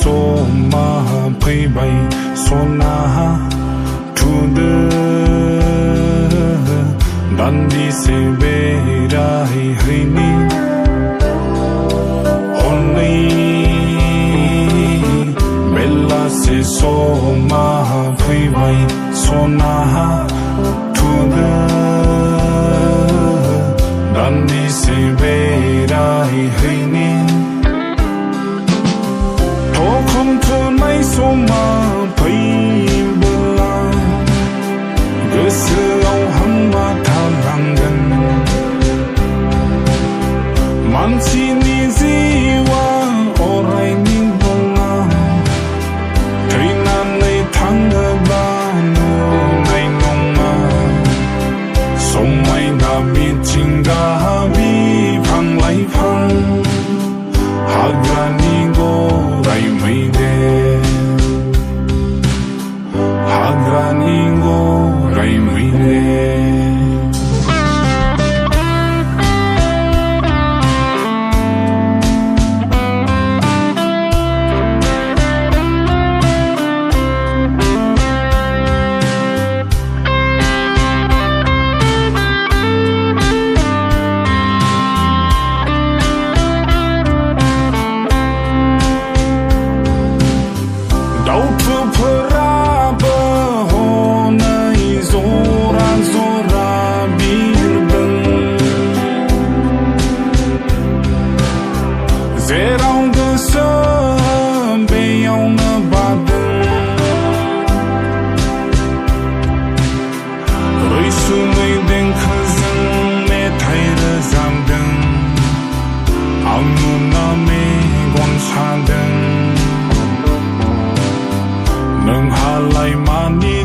soma phaibai sona thude dandi se berai haini onai bella se soma phaibai sona thude dandi se berai haini soma phaiba gosoआव हांमा थालांगोन मानसिनि जिउआ अरायनि नङा थैनानै थाङोब्ला नुनाय नङा समायना मिथिंगा बिफां लाइफां हाग्रानि गराइ मैदेर हाग्रानि गराइ मैदेर दाउथुफोराबो हनै जरा जरा बिरदों जेराव गोसो बेयावनो बारदों रैसुमै देंखोजों मेथाइ रोजाबदों आं नुना मेगन सादों नोंहालाय मानि